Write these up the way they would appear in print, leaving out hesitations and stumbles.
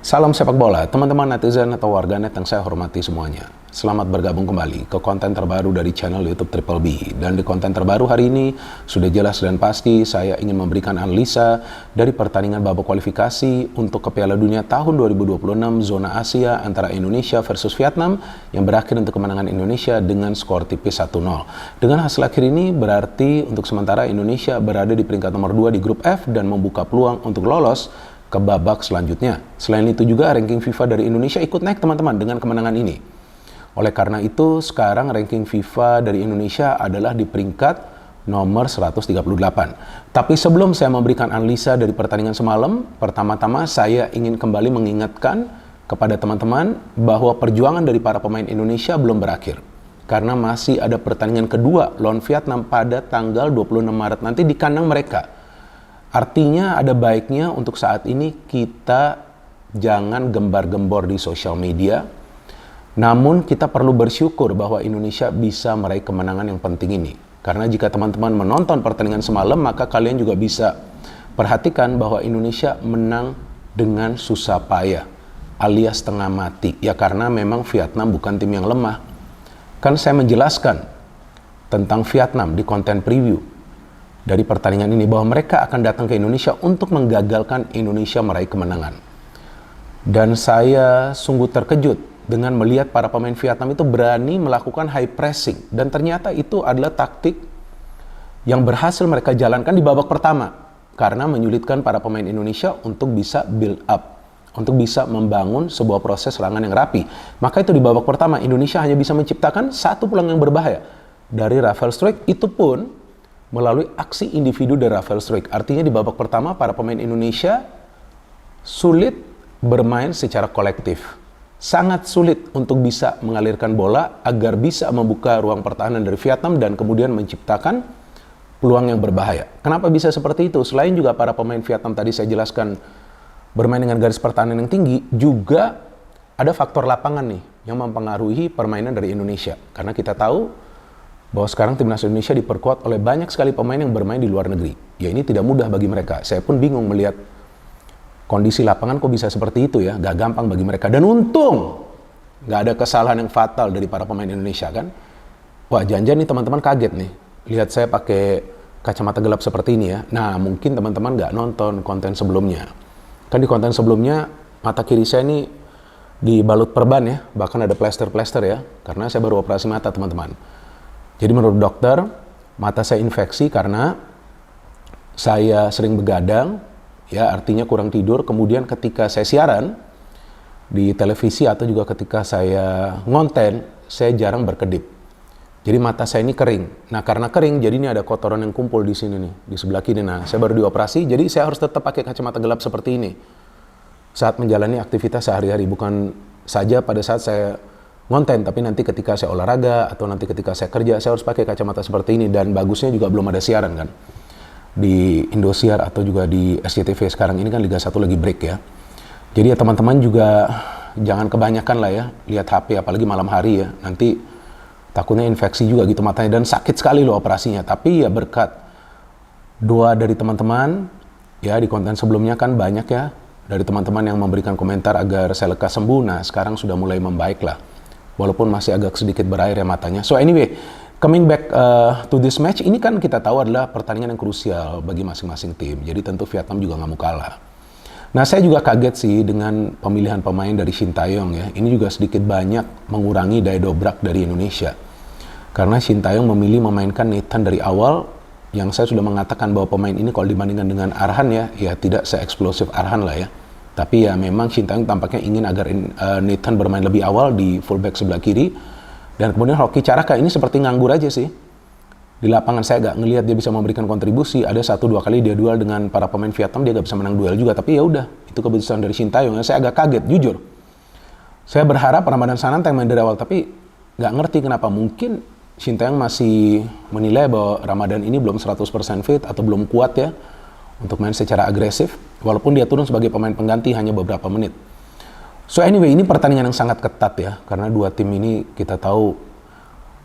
Salam sepak bola, teman-teman netizen atau warganet yang saya hormati semuanya. Selamat bergabung kembali ke konten terbaru dari channel YouTube Triple B. Dan di konten terbaru hari ini, sudah jelas dan pasti saya ingin memberikan analisa dari pertandingan babak kualifikasi untuk ke Piala Dunia tahun 2026 zona Asia antara Indonesia versus Vietnam yang berakhir untuk kemenangan Indonesia dengan skor tipis 1-0. Dengan hasil akhir ini berarti untuk sementara Indonesia berada di peringkat nomor 2 di grup F dan membuka peluang untuk lolos ke babak selanjutnya. Selain itu juga ranking FIFA dari Indonesia ikut naik teman-teman dengan kemenangan ini. Oleh karena itu sekarang ranking FIFA dari Indonesia adalah di peringkat nomor 138. Tapi sebelum saya memberikan analisa dari pertandingan semalam, pertama-tama saya ingin kembali mengingatkan kepada teman-teman bahwa perjuangan dari para pemain Indonesia belum berakhir. Karena masih ada pertandingan kedua lawan Vietnam pada tanggal 26 Maret nanti di kandang mereka. Artinya ada baiknya untuk saat ini kita jangan gembar-gembor di sosial media. Namun kita perlu bersyukur bahwa Indonesia bisa meraih kemenangan yang penting ini. Karena jika teman-teman menonton pertandingan semalam, maka kalian juga bisa perhatikan bahwa Indonesia menang dengan susah payah alias setengah mati. Ya karena memang Vietnam bukan tim yang lemah. Kan saya menjelaskan tentang Vietnam di konten preview dari pertandingan ini bahwa mereka akan datang ke Indonesia untuk menggagalkan Indonesia meraih kemenangan. Dan saya sungguh terkejut dengan melihat para pemain Vietnam itu berani melakukan high pressing. Dan ternyata itu adalah taktik yang berhasil mereka jalankan di babak pertama. Karena menyulitkan para pemain Indonesia untuk bisa build up, untuk bisa membangun sebuah proses serangan yang rapi. Maka itu di babak pertama Indonesia hanya bisa menciptakan satu peluang yang berbahaya dari Rafael Struijk, itu pun melalui aksi individu dari Rafael Struijk. Artinya di babak pertama para pemain Indonesia sulit bermain secara kolektif. Sangat sulit untuk bisa mengalirkan bola agar bisa membuka ruang pertahanan dari Vietnam dan kemudian menciptakan peluang yang berbahaya. Kenapa bisa seperti itu? Selain juga para pemain Vietnam tadi saya jelaskan bermain dengan garis pertahanan yang tinggi, juga ada faktor lapangan nih yang mempengaruhi permainan dari Indonesia. Karena kita tahu bahwa sekarang timnas Indonesia diperkuat oleh banyak sekali pemain yang bermain di luar negeri. Ya ini tidak mudah bagi mereka. Saya pun bingung melihat kondisi lapangan kok bisa seperti itu ya. Gak gampang bagi mereka. Dan untung gak ada kesalahan yang fatal dari para pemain Indonesia kan. Wah jangan-jangan nih teman-teman kaget nih. Lihat saya pakai kacamata gelap seperti ini ya. Nah mungkin teman-teman gak nonton konten sebelumnya. Kan di konten sebelumnya mata kiri saya ini dibalut perban ya. Bahkan ada plester-plester ya. Karena saya baru operasi mata teman-teman. Jadi menurut dokter, mata saya infeksi karena saya sering begadang, ya artinya kurang tidur. Kemudian ketika saya siaran di televisi atau juga ketika saya ngonten, saya jarang berkedip. Jadi mata saya ini kering. Nah karena kering, jadi ini ada kotoran yang kumpul di sini nih, di sebelah kiri. Nah saya baru dioperasi, jadi saya harus tetap pakai kacamata gelap seperti ini saat menjalani aktivitas sehari-hari. Bukan saja pada saat saya ngonten, tapi nanti ketika saya olahraga atau nanti ketika saya kerja, saya harus pakai kacamata seperti ini. Dan bagusnya juga belum ada siaran kan di Indosiar atau juga di SCTV. Sekarang ini kan Liga 1 lagi break ya. Jadi ya teman-teman juga jangan kebanyakan lah ya lihat HP, apalagi malam hari ya. Nanti takutnya infeksi juga gitu matanya, dan sakit sekali loh operasinya. Tapi ya berkat doa dari teman-teman ya, di konten sebelumnya kan banyak ya dari teman-teman yang memberikan komentar agar saya lekas sembuh. Nah sekarang sudah mulai membaik lah, walaupun masih agak sedikit berair ya matanya. So anyway, coming back to this match, ini kan kita tahu adalah pertandingan yang krusial bagi masing-masing tim. Jadi tentu Vietnam juga nggak mau kalah. Nah saya juga kaget sih dengan pemilihan pemain dari Shin Tae-yong ya. Ini juga sedikit banyak mengurangi daya dobrak dari Indonesia. Karena Shin Tae-yong memilih memainkan Nathan dari awal, yang saya sudah mengatakan bahwa pemain ini kalau dibandingkan dengan Arhan ya tidak se-eksplosif Arhan lah ya. Tapi ya memang Shin Tae-yong tampaknya ingin agar Nathan bermain lebih awal di fullback sebelah kiri. Dan kemudian Hoki Caraka ini seperti nganggur aja sih. Di lapangan saya gak ngelihat dia bisa memberikan kontribusi. Ada 1-2 kali dia duel dengan para pemain Vietnam, dia gak bisa menang duel juga. Tapi ya udah, itu keputusan dari Shin Tae-yong. Saya agak kaget, jujur. Saya berharap Ramadan Sananta yang main dari awal, tapi gak ngerti kenapa. Mungkin Shin Tae-yong masih menilai bahwa Ramadan ini belum 100% fit atau belum kuat ya untuk main secara agresif, walaupun dia turun sebagai pemain pengganti hanya beberapa menit. So anyway, ini pertandingan yang sangat ketat ya, karena dua tim ini kita tahu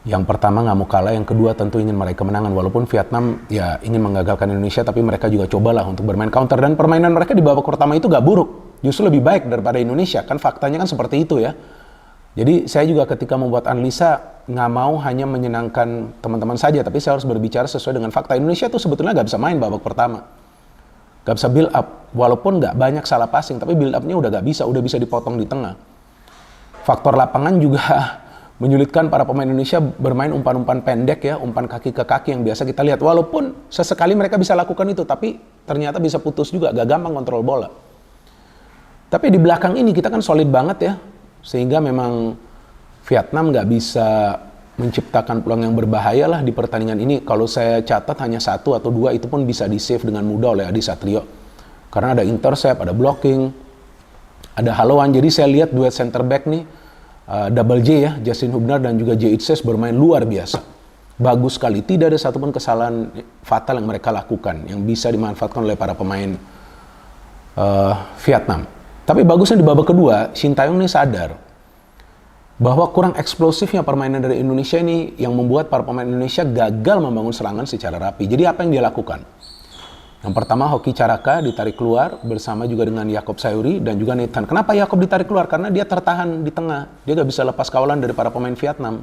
Yang pertama nggak mau kalah, yang kedua tentu ingin meraih kemenangan. Walaupun Vietnam ya ingin menggagalkan Indonesia, tapi mereka juga cobalah untuk bermain counter. Dan permainan mereka di babak pertama itu nggak buruk, justru lebih baik daripada Indonesia. Kan faktanya kan seperti itu ya. Jadi saya juga ketika membuat analisa nggak mau hanya menyenangkan teman-teman saja, tapi saya harus berbicara sesuai dengan fakta. Indonesia tuh sebetulnya nggak bisa main babak pertama, nggak bisa build up. Walaupun nggak banyak salah passing, tapi build upnya udah udah bisa dipotong di tengah. Faktor lapangan juga menyulitkan para pemain Indonesia bermain umpan-umpan pendek ya, umpan kaki ke kaki yang biasa kita lihat. Walaupun sesekali mereka bisa lakukan itu, tapi ternyata bisa putus juga, gak gampang kontrol bola. Tapi di belakang ini kita kan solid banget ya, sehingga memang Vietnam gak bisa menciptakan peluang yang berbahaya lah di pertandingan ini. Kalau saya catat hanya 1 atau 2 itu pun bisa di-save dengan mudah oleh Adi Satrio. Karena ada intercept, ada blocking, ada haluan. Jadi saya lihat duet center back nih, Double J ya, Justin Hubner dan juga J. Itses bermain luar biasa. Bagus sekali, tidak ada satupun kesalahan fatal yang mereka lakukan yang bisa dimanfaatkan oleh para pemain Vietnam. Tapi bagusnya di babak kedua, Shin Tae-yong ini sadar bahwa kurang eksplosifnya permainan dari Indonesia ini yang membuat para pemain Indonesia gagal membangun serangan secara rapi. Jadi apa yang dia lakukan? Yang pertama, Hoki Caraka ditarik keluar bersama juga dengan Yakob Sayuri dan juga Nathan. Kenapa Yakob ditarik keluar? Karena dia tertahan di tengah. Dia gak bisa lepas kawalan dari para pemain Vietnam.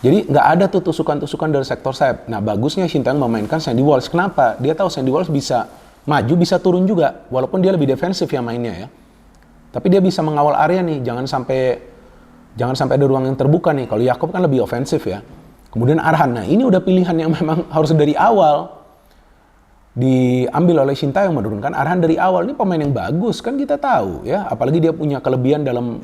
Jadi gak ada tuh tusukan-tusukan dari sektor sayap. Nah bagusnya Shin Tae-yong memainkan Sandy Walsh. Kenapa? Dia tahu Sandy Walsh bisa maju, bisa turun juga. Walaupun dia lebih defensif ya mainnya ya. Tapi dia bisa mengawal area nih. Jangan sampai ada ruang yang terbuka nih. Kalau Yakob kan lebih ofensif ya. Kemudian Arhan. Nah ini udah pilihan yang memang harus dari awal diambil oleh Shin Tae-yong, menurunkan Arhan dari awal. Ini pemain yang bagus kan kita tahu ya, apalagi dia punya kelebihan dalam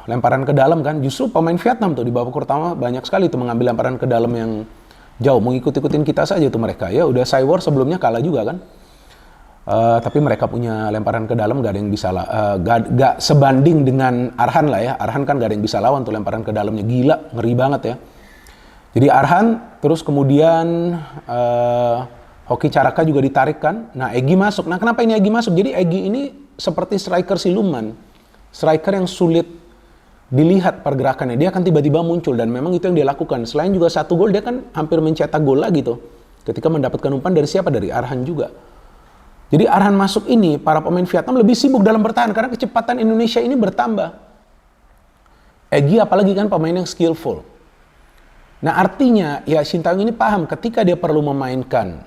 lemparan ke dalam kan. Justru pemain Vietnam tuh di babak pertama banyak sekali tuh mengambil lemparan ke dalam yang jauh, mengikut-ikutin kita saja tuh mereka ya. Udah Cywar sebelumnya kalah juga kan, tapi mereka punya lemparan ke dalam gak ada yang bisa gak sebanding dengan Arhan lah ya. Arhan kan gak ada yang bisa lawan tuh lemparan ke dalamnya, gila, ngeri banget ya. Jadi Arhan, terus kemudian Hoki Caraka juga ditarik kan. Nah Egy masuk. Nah kenapa ini Egy masuk? Jadi Egy ini seperti striker siluman. Striker yang sulit dilihat pergerakannya. Dia akan tiba-tiba muncul dan memang itu yang dia lakukan. Selain juga 1 gol, dia kan hampir mencetak gol lagi tuh. Ketika mendapatkan umpan dari siapa? Dari Arhan juga. Jadi Arhan masuk ini, para pemain Vietnam lebih sibuk dalam bertahan karena kecepatan Indonesia ini bertambah. Egy apalagi kan pemain yang skillful. Nah artinya ya Shin Tae-yong ini paham ketika dia perlu memainkan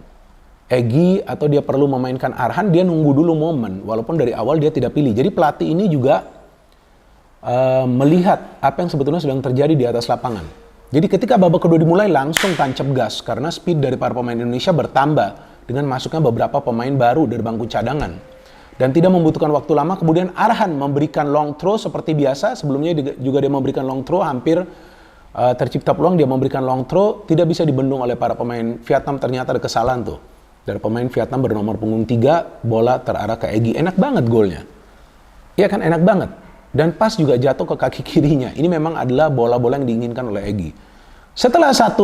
Egy atau dia perlu memainkan Arhan, dia nunggu dulu momen walaupun dari awal dia tidak pilih. Jadi pelatih ini juga melihat apa yang sebetulnya sedang terjadi di atas lapangan. Jadi ketika babak kedua dimulai langsung tancap gas karena speed dari para pemain Indonesia bertambah dengan masuknya beberapa pemain baru dari bangku cadangan. Dan tidak membutuhkan waktu lama kemudian Arhan memberikan long throw seperti biasa. Sebelumnya juga dia memberikan long throw, hampir tercipta peluang, dia memberikan long throw, tidak bisa dibendung oleh para pemain Vietnam. Ternyata ada kesalahan tuh dari pemain Vietnam bernomor punggung 3, bola terarah ke Egy. Enak banget golnya. Iya kan, enak banget. Dan pas juga jatuh ke kaki kirinya. Ini memang adalah bola-bola yang diinginkan oleh Egy. Setelah 1-0,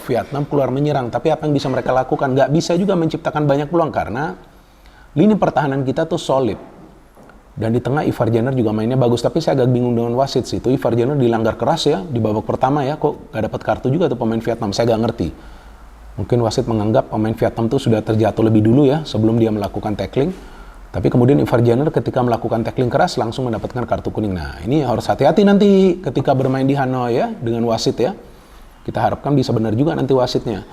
Vietnam keluar menyerang. Tapi apa yang bisa mereka lakukan? Nggak bisa juga menciptakan banyak peluang karena lini pertahanan kita tuh solid. Dan di tengah Ivar Jenner juga mainnya bagus, tapi saya agak bingung dengan wasit sih. Itu Ivar Jenner dilanggar keras ya di babak pertama ya, kok gak dapat kartu juga tuh pemain Vietnam, saya gak ngerti. Mungkin wasit menganggap pemain Vietnam tuh sudah terjatuh lebih dulu ya sebelum dia melakukan tackling. Tapi kemudian Ivar Jenner ketika melakukan tackling keras langsung mendapatkan kartu kuning. Nah ini harus hati-hati nanti ketika bermain di Hanoi ya dengan wasit ya. Kita harapkan bisa benar juga nanti wasitnya.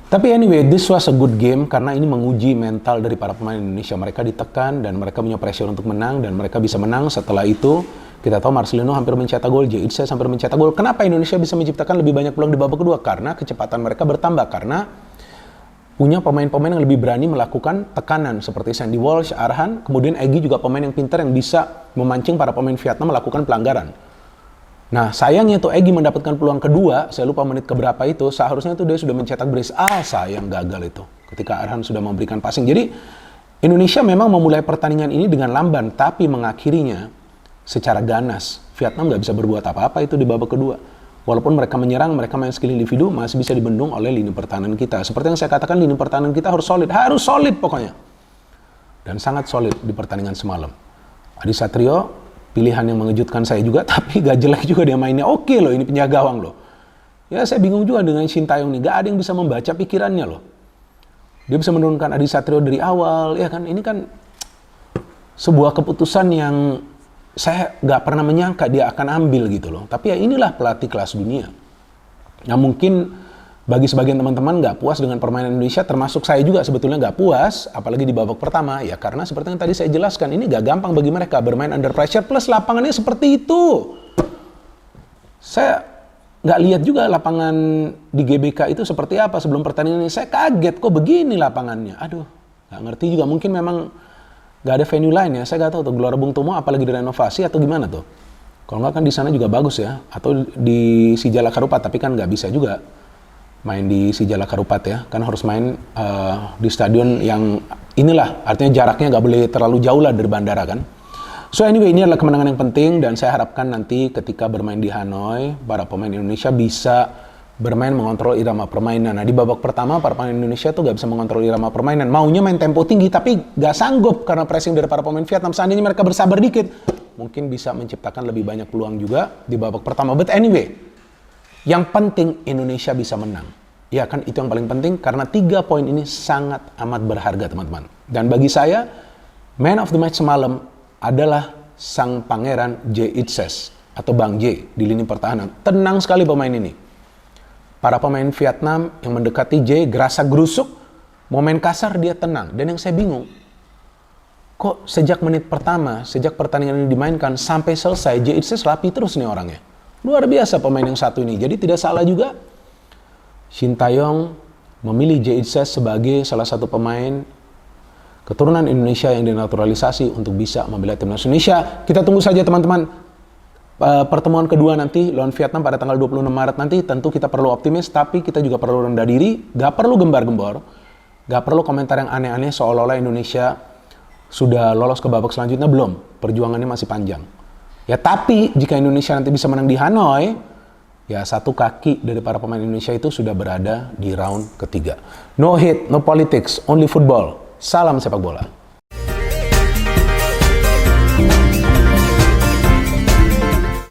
Tapi anyway, this was a good game karena ini menguji mental dari para pemain Indonesia. Mereka ditekan dan mereka punya pressure untuk menang dan mereka bisa menang. Setelah itu kita tahu Marcelino hampir mencetak gol, J. Itses hampir mencetak gol. Kenapa Indonesia bisa menciptakan lebih banyak peluang di babak kedua? Karena kecepatan mereka bertambah, karena punya pemain-pemain yang lebih berani melakukan tekanan seperti Sandy Walsh, Arhan, kemudian Egy juga pemain yang pintar yang bisa memancing para pemain Vietnam melakukan pelanggaran. Nah sayangnya tuh Egy mendapatkan peluang kedua, saya lupa menit keberapa itu, seharusnya tuh dia sudah mencetak brace. Sayang gagal itu ketika Arhan sudah memberikan passing. Jadi Indonesia memang memulai pertandingan ini dengan lamban, tapi mengakhirinya secara ganas. Vietnam nggak bisa berbuat apa-apa itu di babak kedua. Walaupun mereka menyerang, mereka main skill individu, masih bisa dibendung oleh lini pertahanan kita. Seperti yang saya katakan, lini pertahanan kita harus solid pokoknya. Dan sangat solid di pertandingan semalam. Adi Satrio pilihan yang mengejutkan saya juga, tapi gak jelek juga dia mainnya. Oke loh, ini penjaga gawang loh. Ya saya bingung juga dengan Shin Tae-yong nih, gak ada yang bisa membaca pikirannya loh. Dia bisa menurunkan Adi Satrio dari awal, ya kan, ini kan sebuah keputusan yang saya gak pernah menyangka dia akan ambil gitu loh. Tapi ya inilah pelatih kelas dunia. Yang mungkin bagi sebagian teman-teman nggak puas dengan permainan Indonesia, termasuk saya juga sebetulnya nggak puas, apalagi di babak pertama, ya karena seperti yang tadi saya jelaskan, ini nggak gampang bagi mereka bermain under pressure, plus lapangannya seperti itu. Saya nggak lihat juga lapangan di GBK itu seperti apa sebelum pertandingan ini. Saya kaget, kok begini lapangannya. Aduh, nggak ngerti juga, mungkin memang nggak ada venue lain ya, saya nggak tahu tuh, Gelora Bung Tomo apalagi direnovasi atau gimana tuh. Kalau nggak kan di sana juga bagus ya, atau di Sijalak Harupat, tapi kan nggak bisa juga main di Sijalak Harupat ya, kan harus main di stadion yang inilah, artinya jaraknya nggak boleh terlalu jauh lah dari bandara kan. So anyway, ini adalah kemenangan yang penting dan saya harapkan nanti ketika bermain di Hanoi, para pemain Indonesia bisa bermain mengontrol irama permainan. Nah di babak pertama para pemain Indonesia tuh nggak bisa mengontrol irama permainan, maunya main tempo tinggi tapi nggak sanggup karena pressing dari para pemain Vietnam. Seandainya mereka bersabar dikit, mungkin bisa menciptakan lebih banyak peluang juga di babak pertama. But anyway, yang penting Indonesia bisa menang. Ya kan, itu yang paling penting karena 3 poin ini sangat amat berharga teman-teman. Dan bagi saya, man of the match semalam adalah sang pangeran Jae Itses atau Bang Jae di lini pertahanan. Tenang sekali pemain ini. Para pemain Vietnam yang mendekati Jae gerasa gerusuk, mau main kasar dia tenang. Dan yang saya bingung, kok sejak menit pertama, sejak pertandingan ini dimainkan sampai selesai, Jae Itses rapi terus nih orangnya. Luar biasa pemain yang satu ini. Jadi tidak salah juga Shin Tae-yong memilih Jae Itses sebagai salah satu pemain keturunan Indonesia yang dinaturalisasi untuk bisa membela timnas Indonesia. Kita tunggu saja teman-teman pertemuan kedua nanti lawan Vietnam pada tanggal 26 Maret nanti. Tentu kita perlu optimis, tapi kita juga perlu rendah diri. Gak perlu gembar-gembor, gak perlu komentar yang aneh-aneh seolah-olah Indonesia sudah lolos ke babak selanjutnya. Belum, perjuangannya masih panjang. Ya tapi jika Indonesia nanti bisa menang di Hanoi, ya satu kaki dari para pemain Indonesia itu sudah berada di round ketiga. No hate, no politics, only football. Salam sepak bola.